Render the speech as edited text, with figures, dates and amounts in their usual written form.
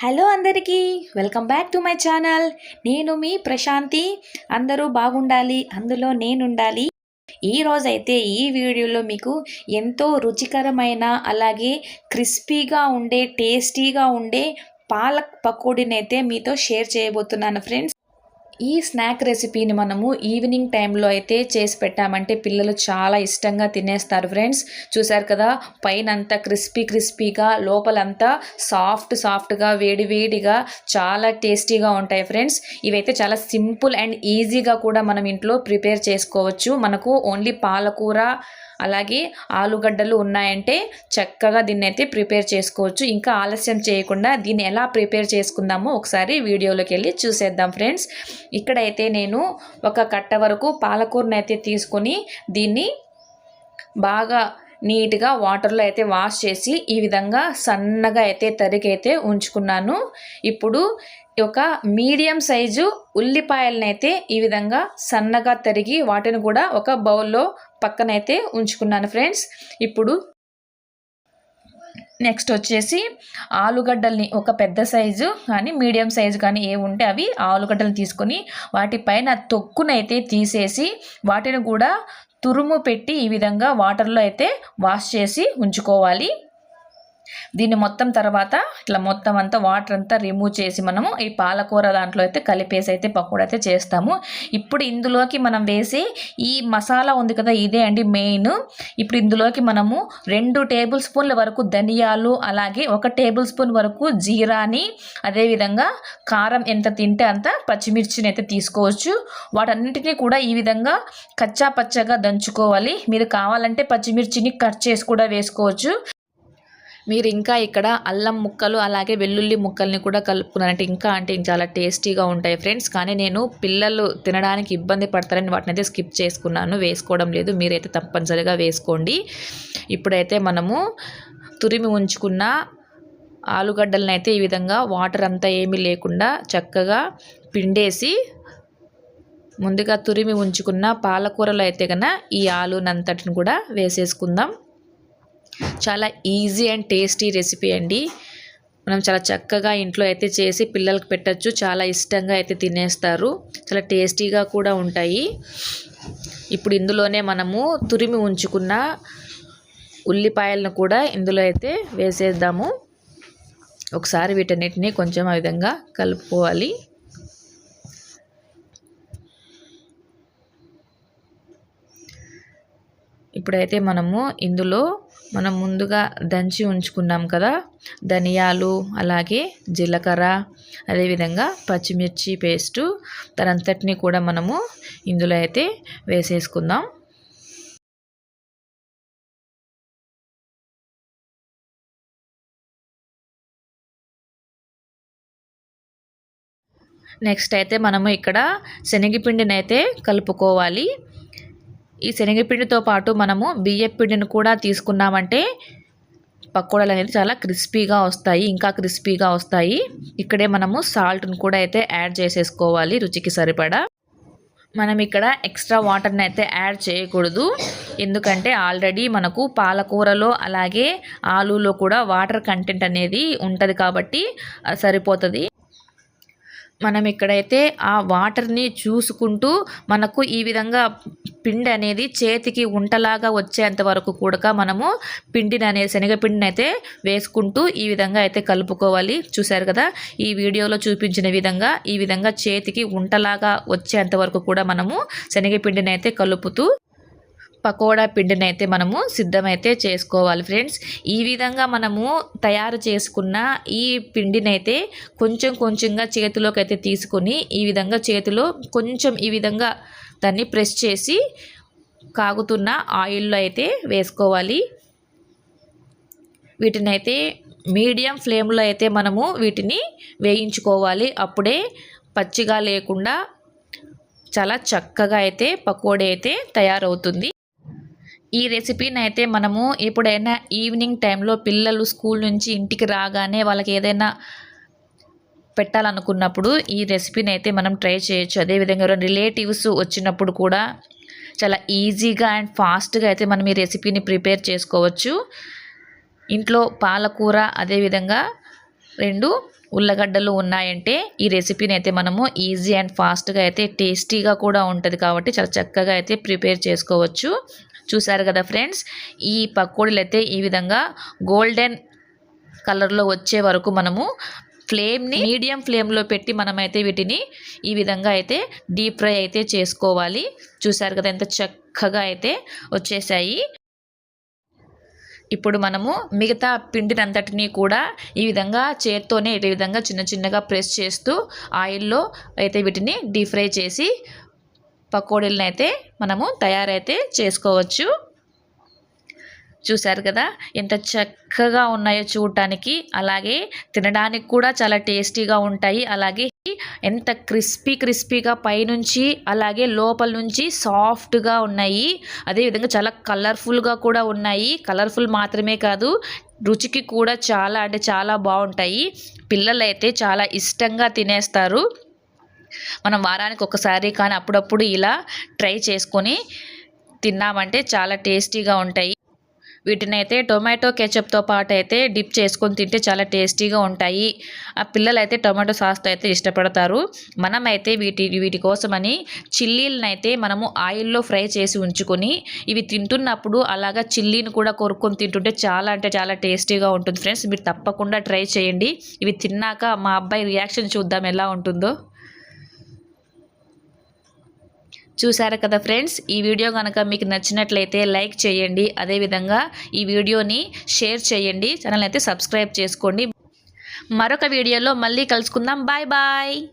Hello అందరికీ welcome back to my channel. నేను మీ ప్రశాంతి. అందరూ బాగుండాలి, అందులో నేనుండాలి. ఈరోజైతే ఈ వీడియోలో మీకు ఎంతో రుచికరమైన అలాగే క్రిస్పీగా ఉండే టేస్టీగా ఉండే పాలక్ పకోడీని అయితే మీతో షేర్ చేయబోతున్నాను ఫ్రెండ్స్. ఈ స్నాక్ రెసిపీని మనము ఈవినింగ్ టైంలో అయితే చేసి పెట్టామంటే పిల్లలు చాలా ఇష్టంగా తినేస్తారు ఫ్రెండ్స్. చూసారు కదా, పైన అంతా క్రిస్పీగా, లోపలంతా సాఫ్ట్గా వేడిగా చాలా టేస్టీగా ఉంటాయి ఫ్రెండ్స్. ఇవైతే చాలా సింపుల్ అండ్ ఈజీగా కూడా మనం ఇంట్లో ప్రిపేర్ చేసుకోవచ్చు. మనకు ఓన్లీ పాలకూర అలాగే ఆలుగడ్డలు ఉన్నాయంటే చక్కగా దీన్ని అయితే ప్రిపేర్ చేసుకోవచ్చు. ఇంకా ఆలస్యం చేయకుండా దీన్ని ఎలా ప్రిపేర్ చేసుకుందామో ఒకసారి వీడియోలోకి వెళ్ళి చూసేద్దాం ఫ్రెండ్స్. ఇక్కడైతే నేను ఒక కట్ట వరకు పాలకూరని అయితే తీసుకొని దీన్ని బాగా నీట్గా వాటర్లో అయితే వాష్ చేసి ఈ విధంగా సన్నగా అయితే తరిగి అయితే ఉంచుకున్నాను. ఇప్పుడు ఒక మీడియం సైజు ఉల్లిపాయలను అయితే ఈ విధంగా సన్నగా తరిగి వాటిని కూడా ఒక బౌల్లో పక్కనైతే ఉంచుకున్నాను ఫ్రెండ్స్. ఇప్పుడు నెక్స్ట్ వచ్చేసి ఆలుగడ్డల్ని ఒక పెద్ద సైజు కానీ మీడియం సైజు కానీ ఏ ఉంటే అవి ఆలుగడ్డలు తీసుకొని వాటిపైన తొక్కునైతే తీసేసి వాటిని కూడా తురుము పెట్టి ఈ విధంగా వాటర్లో అయితే వాష్ చేసి ఉంచుకోవాలి. దీన్ని మొత్తం తర్వాత ఇట్లా మొత్తం అంతా వాటర్ అంతా రిమూవ్ చేసి మనము ఈ పాలకూర దాంట్లో అయితే కలిపేసి అయితే పకోడీ అయితే చేస్తాము. ఇప్పుడు ఇందులోకి మనం వేసే ఈ మసాలా ఉంది కదా, ఇదే అండి మెయిన్. ఇప్పుడు ఇందులోకి మనము 2 టేబుల్ స్పూన్ల వరకు ధనియాలు అలాగే 1 టేబుల్ స్పూన్ వరకు జీరాని అదేవిధంగా కారం ఎంత తింటే అంత పచ్చిమిర్చిని అయితే తీసుకోవచ్చు. వాటన్నిటినీ కూడా ఈ విధంగా కచ్చా పచ్చగా దంచుకోవాలి. మీరు కావాలంటే పచ్చిమిర్చిని కట్ చేసి కూడా వేసుకోవచ్చు. మీరు ఇంకా ఇక్కడ అల్లం ముక్కలు అలాగే వెల్లుల్లి ముక్కల్ని కూడా కలుపుకున్నారంటే ఇంకా చాలా టేస్టీగా ఉంటాయి ఫ్రెండ్స్. కానీ నేను పిల్లలు తినడానికి ఇబ్బంది పడతారని వాటిని అయితే స్కిప్ చేసుకున్నాను, వేసుకోవడం లేదు. మీరైతే తప్పనిసరిగా వేసుకోండి. ఇప్పుడైతే మనము తురిమి ఉంచుకున్న ఆలుగడ్డలను అయితే ఈ విధంగా వాటర్ అంతా ఏమీ లేకుండా చక్కగా పిండేసి ముందుగా తురిమి ఉంచుకున్న పాలకూరలో అయితే కన్నా ఈ ఆలునంతటిని కూడా వేసేసుకుందాం. చాలా ఈజీ అండ్ టేస్టీ రెసిపీ అండి. మనం చాలా చక్కగా ఇంట్లో అయితే చేసి పిల్లలకు పెట్టచ్చు. చాలా ఇష్టంగా అయితే తినేస్తారు. చాలా టేస్టీగా కూడా ఉంటాయి. ఇప్పుడు ఇందులోనే మనము తురిమి ఉంచుకున్న ఉల్లిపాయలను కూడా ఇందులో అయితే వేసేద్దాము. ఒకసారి వీటన్నిటిని కొంచెం ఆ విధంగా కలుపుకోవాలి. ఇప్పుడైతే మనము ఇందులో మనం ముందుగా దంచి ఉంచుకున్నాం కదా ధనియాలు అలాగే జీలకర్ర అదేవిధంగా పచ్చిమిర్చి పేస్టు దానంతటిని కూడా మనము ఇందులో అయితే వేసేసుకుందాం. నెక్స్ట్ అయితే మనము ఇక్కడ శనగపిండిని అయితే కలుపుకోవాలి. ఈ శనగపిండితో పాటు మనము బియ్యం పిండిని కూడా తీసుకున్నామంటే పకోడీలు అనేది చాలా క్రిస్పీగా వస్తాయి, ఇంకా క్రిస్పీగా వస్తాయి. ఇక్కడే మనము సాల్ట్ని కూడా అయితే యాడ్ చేసేసుకోవాలి రుచికి సరిపడా. మనం ఇక్కడ ఎక్స్ట్రా వాటర్ని అయితే యాడ్ చేయకూడదు, ఎందుకంటే ఆల్రెడీ మనకు పాలకూరలో అలాగే ఆలులో కూడా వాటర్ కంటెంట్ అనేది ఉంటుంది కాబట్టి సరిపోతుంది. మనం ఇక్కడైతే ఆ వాటర్ని చూసుకుంటూ మనకు ఈ విధంగా పిండి అనేది చేతికి ఉంటలాగా వచ్చేంత వరకు కూడా మనము పిండిని అనేది శనగపిండిని అయితే వేసుకుంటూ ఈ విధంగా అయితే కలుపుకోవాలి. చూసారు కదా, ఈ వీడియోలో చూపించిన విధంగా ఈ విధంగా చేతికి ఉంటలాగా వచ్చేంత వరకు కూడా మనము శనగపిండిని అయితే కలుపుతూ పకోడా పిండిని అయితే మనము సిద్ధమైతే చేసుకోవాలి ఫ్రెండ్స్. ఈ విధంగా మనము తయారు చేసుకున్న ఈ పిండిని అయితే కొంచెంగా చేతిలోకి అయితే తీసుకొని ఈ విధంగా చేతిలో కొంచెం ఈ విధంగా దాన్ని ప్రెస్ చేసి కాగుతున్న ఆయిల్లో అయితే వేసుకోవాలి. వీటిని అయితే మీడియం ఫ్లేమ్లో అయితే మనము వీటిని వేయించుకోవాలి. అప్పుడే పచ్చిగా లేకుండా చాలా చక్కగా అయితే పకోడీ అయితే తయారవుతుంది. ఈ రెసిపీని అయితే మనము ఎప్పుడైనా ఈవినింగ్ టైంలో పిల్లలు స్కూల్ నుంచి ఇంటికి రాగానే వాళ్ళకి ఏదైనా పెట్టాలనుకున్నప్పుడు ఈ రెసిపీని అయితే మనం ట్రై చేయొచ్చు. అదేవిధంగా రిలేటివ్స్ వచ్చినప్పుడు కూడా చాలా ఈజీగా అండ్ ఫాస్ట్గా అయితే మనం ఈ రెసిపీని ప్రిపేర్ చేసుకోవచ్చు. ఇంట్లో పాలకూర అదేవిధంగా 2 ఉల్లగడ్డలు ఉన్నాయంటే ఈ రెసిపీని అయితే మనము ఈజీ అండ్ ఫాస్ట్గా అయితే టేస్టీగా కూడా ఉంటుంది కాబట్టి చాలా చక్కగా అయితే ప్రిపేర్ చేసుకోవచ్చు. చూసారు కదా ఫ్రెండ్స్, ఈ పకోడీలు అయితే ఈ విధంగా గోల్డెన్ కలర్లో వచ్చే వరకు మనము ఫ్లేమ్ని మీడియం ఫ్లేమ్లో పెట్టి మనమైతే వీటిని ఈ విధంగా అయితే డీప్ ఫ్రై అయితే చేసుకోవాలి. చూసారు కదా ఎంత చక్కగా అయితే వచ్చేసాయి. ఇప్పుడు మనము మిగతా పిండినంతటినీ కూడా ఈ విధంగా చేత్తోనే ఈ విధంగా చిన్న చిన్నగా ప్రెస్ చేస్తూ ఆయిల్లో అయితే వీటిని డీప్ ఫ్రై చేసి పకోడీలను అయితే మనము తయారైతే చేసుకోవచ్చు. చూసారు కదా ఎంత చక్కగా ఉన్నాయో చూడటానికి, అలాగే తినడానికి కూడా చాలా టేస్టీగా ఉంటాయి. అలాగే ఎంత క్రిస్పీగా పైనుంచి అలాగే లోపల నుంచి సాఫ్ట్గా ఉన్నాయి. అదేవిధంగా చాలా కలర్ఫుల్గా కూడా ఉన్నాయి. కలర్ఫుల్ మాత్రమే కాదు, రుచికి కూడా చాలా అంటే చాలా బాగుంటాయి. పిల్లలు అయితే చాలా ఇష్టంగా తినేస్తారు. మనం వారానికి ఒకసారి కానీ అప్పుడప్పుడు ఇలా ట్రై చేసుకొని తిన్నామంటే చాలా టేస్టీగా ఉంటాయి. వీటినైతే టొమాటో కెచప్తో పాటు అయితే డిప్ చేసుకొని తింటే చాలా టేస్టీగా ఉంటాయి. ఆ పిల్లలు అయితే టొమాటో సాస్తో అయితే ఇష్టపడతారు. మనమైతే వీటి కోసమని చిల్లీలను అయితే మనము ఆయిల్లో ఫ్రై చేసి ఉంచుకొని ఇవి తింటున్నప్పుడు అలాగా చిల్లీని కూడా కొరుక్కొని తింటుంటే చాలా అంటే చాలా టేస్టీగా ఉంటుంది ఫ్రెండ్స్. మీరు తప్పకుండా ట్రై చేయండి. ఇవి తిన్నాక మా అబ్బాయి రియాక్షన్ చూద్దాం ఎలా ఉంటుందో. చూసారు కదా ఫ్రెండ్స్, ఈ వీడియో కనుక మీకు నచ్చినట్లయితే లైక్ చేయండి. అదేవిధంగా ఈ వీడియోని షేర్ చేయండి. ఛానల్ అయితే సబ్స్క్రైబ్ చేసుకోండి. మరొక వీడియోలో మళ్ళీ కలుసుకుందాం. Bye bye.